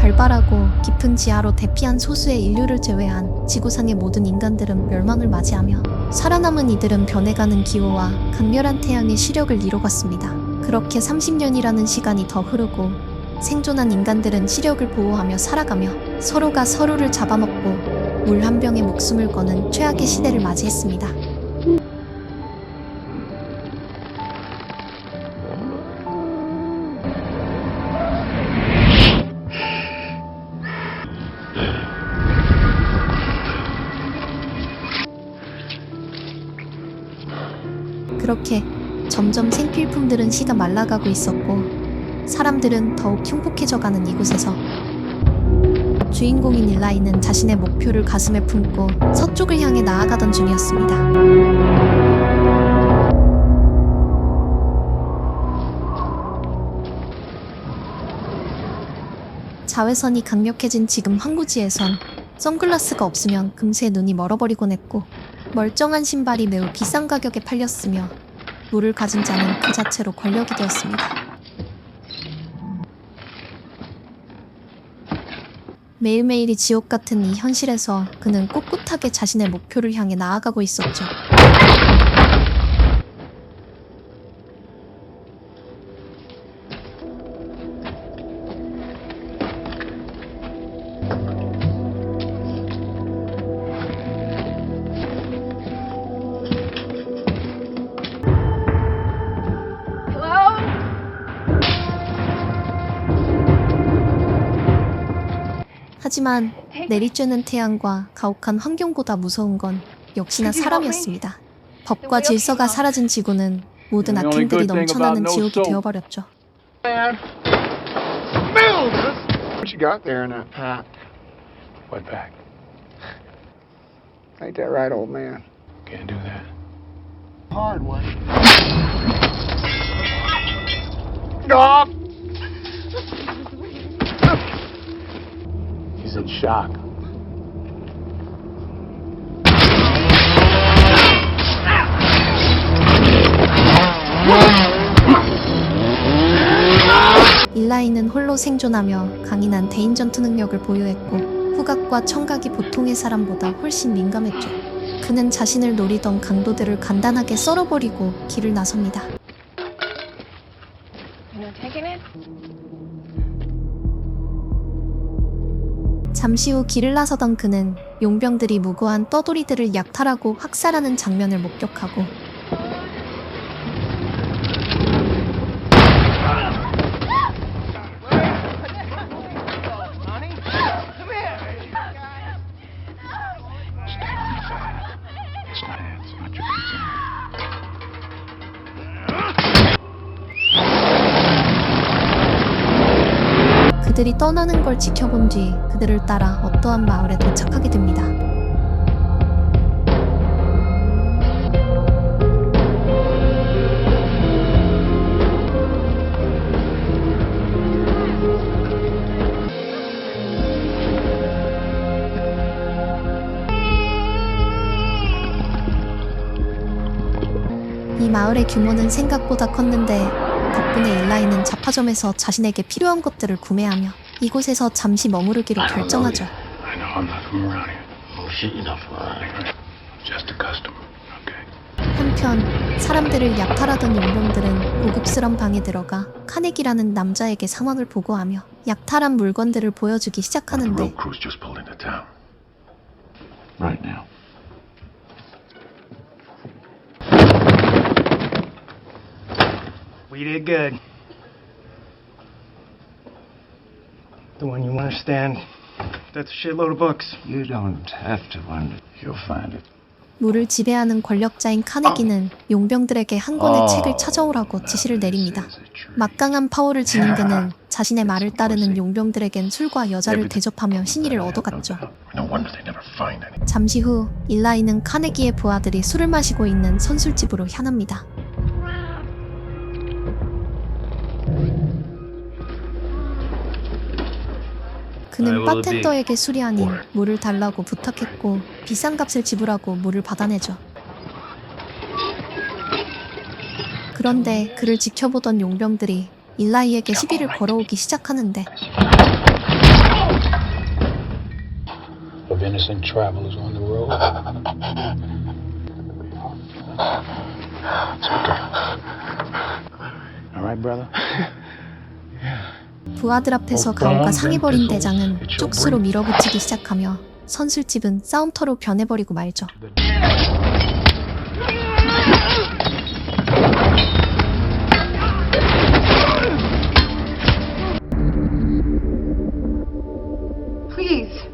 발발하고 깊은 지하로 대피한 소수의 인류를 제외한 지구상의 모든 인간들은 멸망을 맞이하며 살아남은 이들은 변해가는 기후와 강렬한 태양의 시력을 이뤄갔습니다. 그렇게 30년이라는 시간이 더 흐르고 생존한 인간들은 시력을 보호하며 살아가며 서로가 서로를 잡아먹고 물 한 병에 목숨을 거는 최악의 시대를 맞이했습니다. 그렇게 점점 생필품들은 시가 말라가고 있었고 사람들은 더욱 흉폭해져가는 이곳에서 주인공인 일라이는 자신의 목표를 가슴에 품고 서쪽을 향해 나아가던 중이었습니다. 자외선이 강력해진 지금 황무지에선 선글라스가 없으면 금세 눈이 멀어버리곤 했고 멀쩡한 신발이 매우 비싼 가격에 팔렸으며 물을 가진 자는 그 자체로 권력이 되었습니다. 매일매일이 지옥 같은 이 현실에서 그는 꿋꿋하게 자신의 목표를 향해 나아가고 있었죠. 하지만 내리쬐는 태양과 가혹한 환경보다 무서운 건 역시나 사람이었습니다. 법과 질서가 사라진 지구는 모든 악행들이 넘쳐나는 지옥이 되어버렸죠. What you got there in that pack? What back? Ain't that right, old man? Can't do that. Hard one. Off! He's in shock. 일라이는 홀로 생존하며 강인한 대인 전투 능력을 보유했고 후각과 청각이 보통의 사람보다 훨씬 민감했죠. 그는 자신을 노리던 강도들을 간단하게 썰어버리고 길을 나섭니다. 잠시 후 길을 나서던 그는 용병들이 무고한 떠돌이들을 약탈하고 학살하는 장면을 목격하고 그들이 떠나는 걸 지켜본 뒤 그들을 따라 어떠한 마을에 도착하게 됩니다. 이 마을의 규모는 생각보다 컸는데 덕분에 일라이는 잡화점에서 자신에게 필요한 것들을 구매하며 이곳에서 잠시 머무르기로 결정하죠. I know I'm not from around here. Bullshit, you're not from around here. Just a customer. Okay. 한편 사람들을 약탈하던 용병들은 고급스런 방에 들어가 카네기라는 남자에게 상황을 보고하며 약탈한 물건들을 보여주기 시작하는데 Road crew's just pulled into town. Right now. We did good. The one you understand. That's a shitload of books. You don't have to wonder. You'll find it. 물을 지배하는 권력자인 카네기는 용병들에게 한 권의 책을 찾아오라고 지시를 내립니다. 막강한 파워를 지닌 그는 자신의 말을 따르는 용병들에겐 술과 여자를 대접하며 신의를 얻어갔죠. 잠시 후 일라이는 카네기의 부하들이 술을 마시고 있는 선술집으로 향합니다. 그는 바텐더에게 술이 아닌 물을 달라고 부탁했고 비싼 값을 지불하고 물을 받아내죠. 그런데 그를 지켜보던 용병들이 일라이에게 시비를 걸어오기 시작하는데 of innocent travelers on the road. It's okay. All right, brother? 부하들 앞에서 가오가 상해버린 대장은 쪽수로 밀어붙이기 시작하며 선술집은 싸움터로 변해버리고 말죠. Please.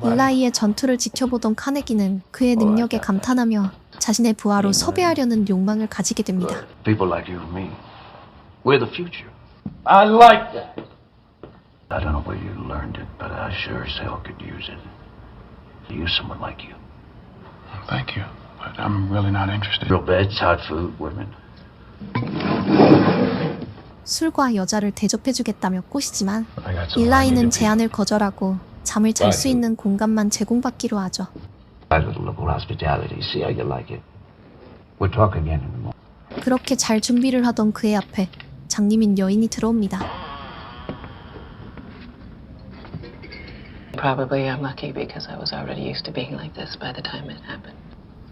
일라이의 전투를 지켜보던 카네기는 그의 능력에 감탄하며 자신의 부하로 섭외하려는 욕망을 가지게 됩니다. People like you and me. We're the future. I like that. I don't know where you learned it, but I sure as hell could use it. To use someone like you. Thank you, but I'm really not interested. Real beds, hot food, women. 술과 여자를 대접해주겠다며 꼬시지만 일라이는 제안을 거절하고 잠을 잘 수 있는 공간만 제공받기로 하죠. A little local hospitality. See how you like it. We'll talk again in the morning. 그렇게 잘 준비를 하던 그의 앞에 장님인 여인이 들어옵니다. Probably I'm lucky because I was already used to being like this by the time it happened.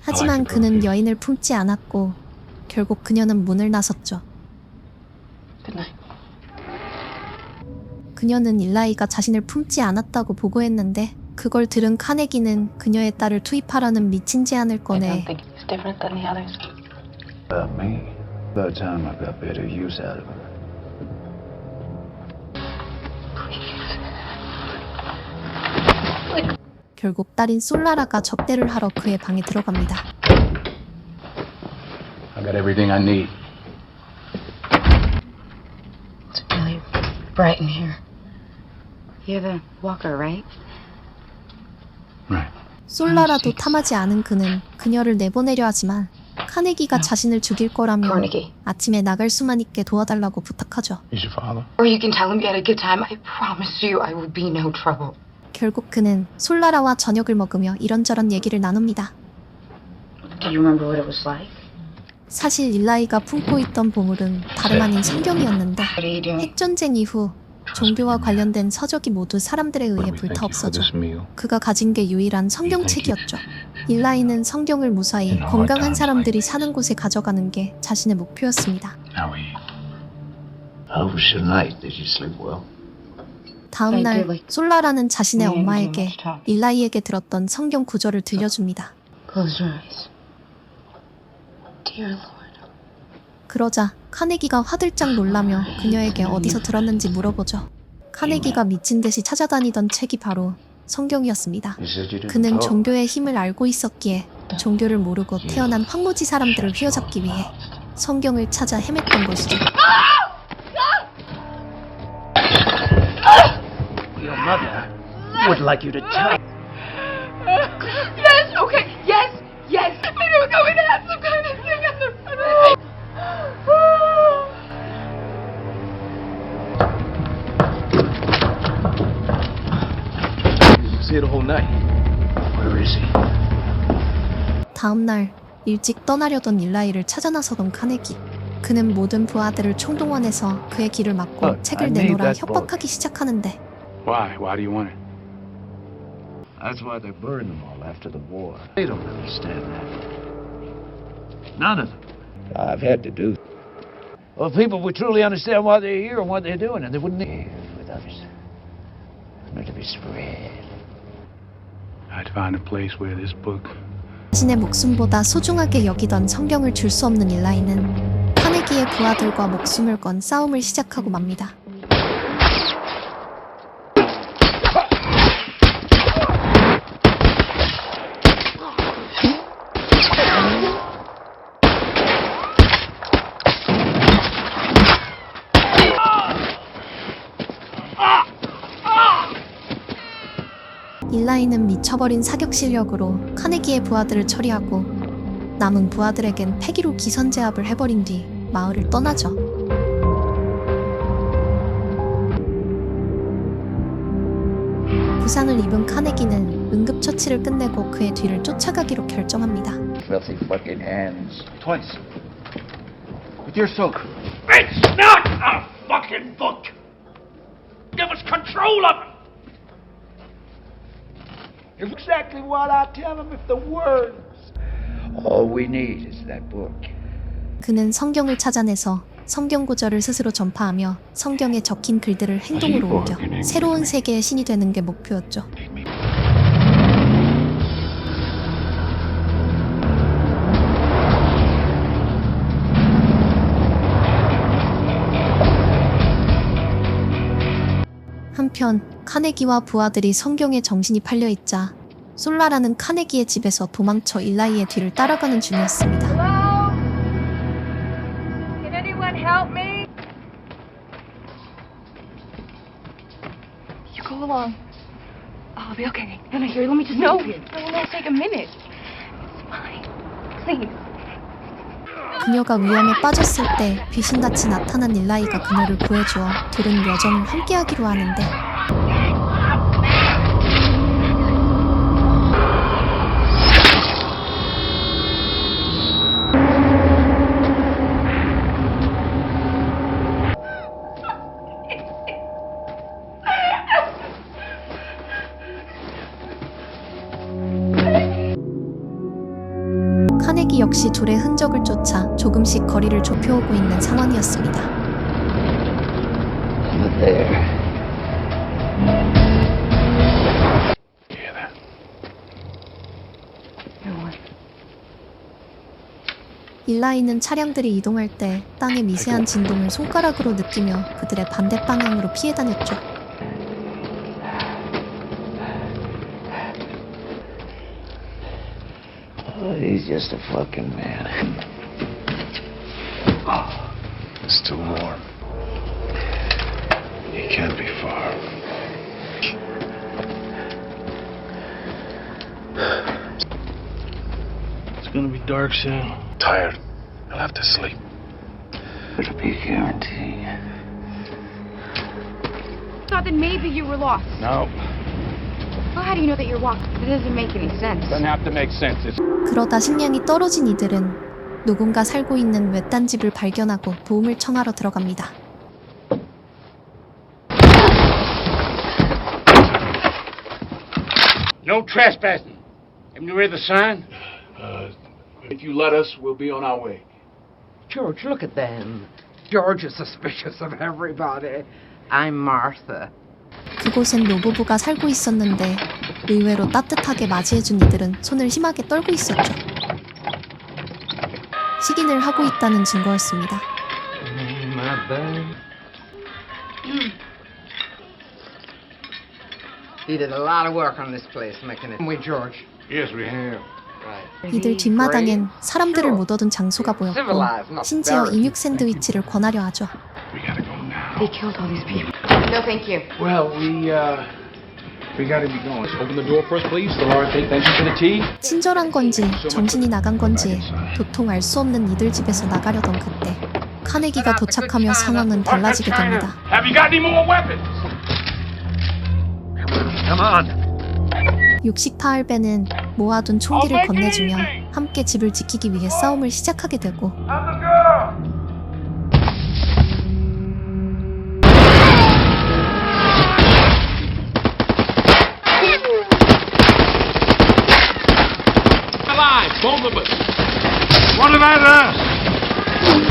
하지만 그는 여인을 품지 않았고 결국 그녀는 문을 나섰죠. Good night. 그녀는 일라이가 자신을 품지 않았다고 보고했는데 그걸 들은 카네기는 그녀의 딸을 투입하라는 미친 제안을 I 꺼내 don't think he's different than the others. About me. About time I got better use out of her. 결국 딸인 솔라라가 접대를 하러 그의 방에 들어갑니다. I got everything I need. It's really bright in here. You're the walker, right? Right. 솔라라도 탐하지 않은 그는 그녀를 내보내려 하지만 카네기가 자신을 죽일 거라며 Carnegie. 아침에 나갈 수만 있게 도와달라고 부탁하죠. He's your father? Or you can tell him you had a good time. I promise you I will be no trouble. 결국 그는 솔라라와 저녁을 먹으며 이런저런 얘기를 나눕니다. Do you remember what it was like? 사실 일라이가 품고 있던 보물은 다름 아닌 성경이었는데 What are you doing? 핵전쟁 이후 종교와 관련된 서적이 모두 사람들에 의해 불타없어져 그가 가진 게 유일한 성경책이었죠. 일라이는 성경을 무사히 건강한 사람들이 사는 곳에 가져가는 게 자신의 목표였습니다. How we eat. How was your night? Did you sleep well? 다음 날 솔라라는 자신의 엄마에게 일라이에게 들었던 성경 구절을 들려줍니다. Close your eyes. Dear Lord. 그러자 카네기가 화들짝 놀라며 그녀에게 어디서 들었는지 물어보죠. 카네기가 미친 듯이 찾아다니던 책이 바로 성경이었습니다. You said you didn't 그는 talk. 종교의 힘을 알고 있었기에 종교를 모르고 태어난 황무지 사람들을 휘어잡기 위해 성경을 찾아 헤맸던 것이죠. Your mother would like you to tell. Yes, okay, yes, yes. I don't know, it has some kind of thing on the front of it. See it the whole night. Where is he? 다음 날 일찍 떠나려던 일라이를 찾아 나서던 카네기. 그는 모든 부하들을 총동원해서 그의 길을 막고 Look, I 책을 made 내놓으라 that book. 협박하기 시작하는데 Why? Why do you want it? That's why they burned them all after the war. They don't understand that. None of them. I've had to do. Well, if people would truly understand why they're here and what they're doing, and they wouldn't live with others. It's meant to be spread. I'd find a place where this book. 자신의 목숨보다 소중하게 여기던 성경을 줄 수 없는 일라이는 카네기의 부하들과 목숨을 건 싸움을 시작하고 맙니다. 일라이는 미쳐버린 사격 실력으로 카네기의 부하들을 처리하고 남은 부하들에겐 패기로 기선제압을 해버린 뒤 마을을 떠나죠. 부상을 입은 카네기는 응급처치를 끝내고 그의 뒤를 쫓아가기로 결정합니다. Filthy fucking hands. Twice. With your soak. It's not a fucking book. Give us control of it. It's exactly what I tell them if the words. All we need is that book. 그는 성경을 찾아내서 성경 구절을 스스로 전파하며 성경에 적힌 글들을 행동으로 옮겨 새로운 세계의 신이 되는 게 목표였죠. 한편 카네기와 부하들이 성경에 정신이 팔려있자 솔라라는 카네기의 집에서 도망쳐 일라이의 뒤를 따라가는 중이었습니다. Hello? Can anyone help me? You go along. I'll be okay. No, here, let me just No, see. it'll take a minute. It's fine. Please. 그녀가 위험에 빠졌을 때 귀신같이 나타난 일라이가 그녀를 구해주어 둘은 여정을 함께하기로 하는데 카네기 역시 둘의 흔적을 쫓아 조금씩 거리를 좁혀오고 있는 상황이었습니다. There. 일라이는 차량들이 이동할 때 땅의 미세한 진동을 손가락으로 느끼며 그들의 반대 방향으로 피해 다녔죠. Oh, he's just a fucking man. Oh, it's too warm. He can't be far. It's gonna be dark soon. Tired. I'll have to sleep. It'll be a guarantee. Thought that maybe you were lost. No, Well, how do you know that you're walking? It doesn't make any sense. doesn't have to make sense. It's 그러다 식량이 떨어진 이들은 누군가 살고 있는 외딴 집을 발견하고 도움을 청하러 들어갑니다. No trespassing. Haven't you read the sign? if you let us, we'll be on our way. George, look at them. George is suspicious of everybody. I'm Martha. 그곳엔 노부부가 살고 있었는데 의외로 따뜻하게 맞이해준 이들은 손을 심하게 떨고 있었죠. 식인을 하고 있다는 증거였습니다. My bad. He did a lot of work on this place, making it. We, George. Yes, we have. Right. 이들 뒷마당엔 사람들을 못 얻은 장소가 보였고 심지어 인육 샌드위치를 권하려 하죠. We gotta go now. They killed all these people. No, thank you. Well, we gotta be going. Open the door for us, please. The Lord, thank you for the tea. 친절한 건지 정신이 나간 건지 도통 알 수 없는 이들 집에서 나가려던 그때 카네기가 도착하며 상황은 달라지게 됩니다. Have you got any more weapons? Come on. 육식파알베는 모아둔 총기를 건네주며 함께 집을 지키기 위해 싸움을 시작하게 되고 Alive, both of us. What about us?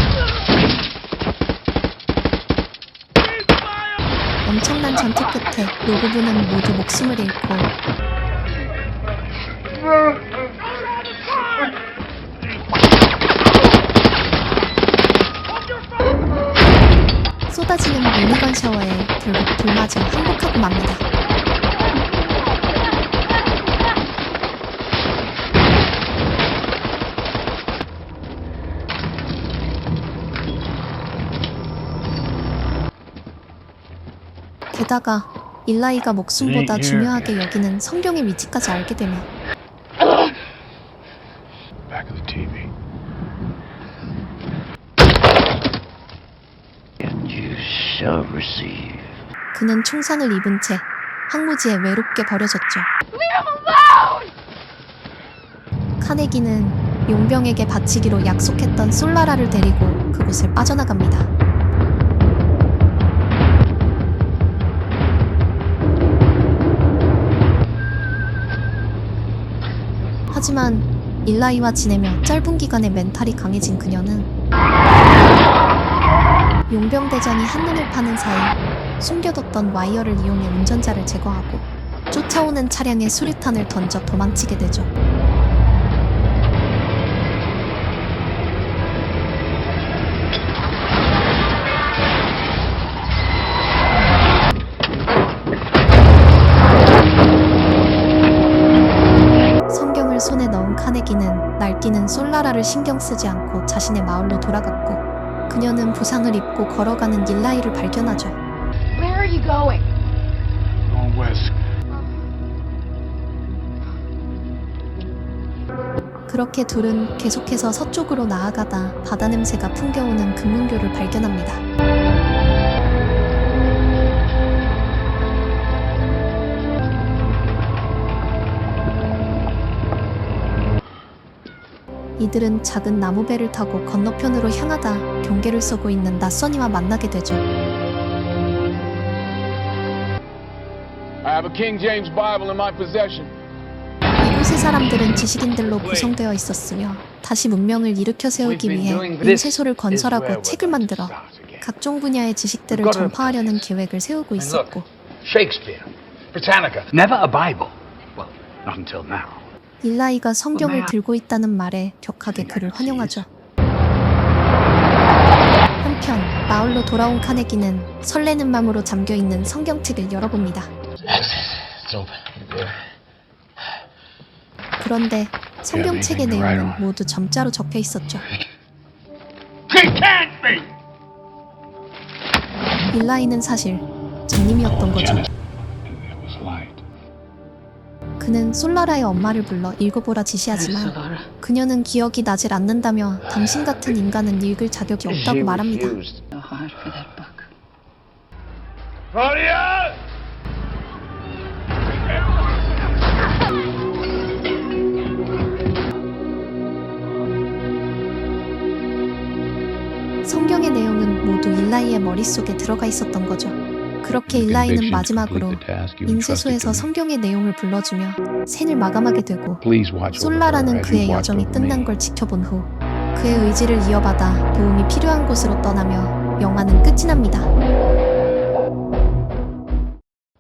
엄청난 전투 끝에 노부부는 모두 목숨을 잃고 쏟아지는 미니건 샤워에 결국 불맞아 항복하고 맙니다. 게다가 일라이가 목숨보다 중요하게 여기는 성경의 위치까지 알게 되며 Back of the TV. And you shall receive. 그는 총상을 입은 채 황무지에 외롭게 버려졌죠. 카네기는 용병에게 바치기로 약속했던 솔라라를 데리고 그곳을 빠져나갑니다. 하지만 일라이와 지내며 짧은 기간에 멘탈이 강해진 그녀는 용병대장이 한눈을 파는 사이 숨겨뒀던 와이어를 이용해 운전자를 제거하고 쫓아오는 차량에 수류탄을 던져 도망치게 되죠. 성경을 손에 넣은 카네기는 날뛰는 솔라라를 신경 쓰지 않고 자신의 마을로 돌아갔고, 그녀는 부상을 입고 걸어가는 일라이를 발견하죠. Where are you going? Going west. 그렇게 둘은 계속해서 서쪽으로 나아가다 바다 냄새가 풍겨오는 금문교를 발견합니다. 이들은 작은 나무배를 타고 건너편으로 향하다 경계를 서고 있는 낯선이와 만나게 되죠. I have a King James Bible in my possession. 이곳의 사람들은 지식인들로 구성되어 있었으며 다시 문명을 일으켜 세우기 위해 인쇄소를 건설하고 책을 만들어 각종 분야의 지식들을 전파하려는 계획을 세우고 있었고, Shakespeare, Britannica. Never a Bible. Well, not until now. 일라이가 성경을 들고 있다는 말에 격하게 그를 환영하죠. 한편 마을로 돌아온 카네기는 설레는 마음으로 잠겨있는 성경책을 열어봅니다. 그런데 성경책의 내용은 모두 점자로 적혀 있었죠. 일라이는 사실 장님이었던 거죠. 그는 솔라라의 엄마를 불러 읽어보라 지시하지만 그녀는 기억이 나질 않는다며 당신 같은 인간은 읽을 자격이 없다고 말합니다. 성경의 내용은 모두 일라이의 머릿속에 들어가 있었던 거죠. 그렇게 일라이는 마지막으로 인쇄소에서 성경의 내용을 불러주며 생을 마감하게 되고, 솔라라는 그의 여정이 끝난 걸 지켜본 후 그의 의지를 이어받아 도움이 필요한 곳으로 떠나며 영화는 끝이 납니다.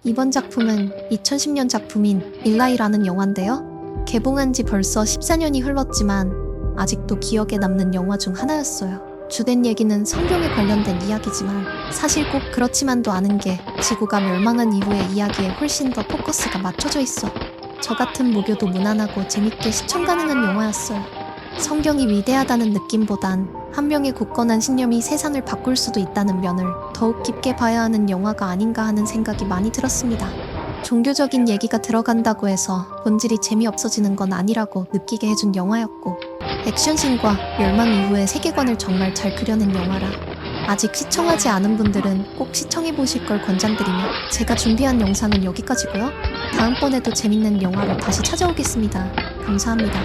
이번 작품은 2010년 작품인 일라이라는 영화인데요. 개봉한 지 벌써 14년이 흘렀지만 아직도 기억에 남는 영화 중 하나였어요. 주된 얘기는 성경에 관련된 이야기지만 사실 꼭 그렇지만도 않은 게 지구가 멸망한 이후의 이야기에 훨씬 더 포커스가 맞춰져 있어 저 같은 무교도 무난하고 재밌게 시청 가능한 영화였어요. 성경이 위대하다는 느낌보단 한 명의 굳건한 신념이 세상을 바꿀 수도 있다는 면을 더욱 깊게 봐야 하는 영화가 아닌가 하는 생각이 많이 들었습니다. 종교적인 얘기가 들어간다고 해서 본질이 재미없어지는 건 아니라고 느끼게 해준 영화였고, 액션씬과 멸망 이후의 세계관을 정말 잘 그려낸 영화라 아직 시청하지 않은 분들은 꼭 시청해보실 걸 권장드리며, 제가 준비한 영상은 여기까지고요. 다음번에도 재밌는 영화로 다시 찾아오겠습니다. 감사합니다.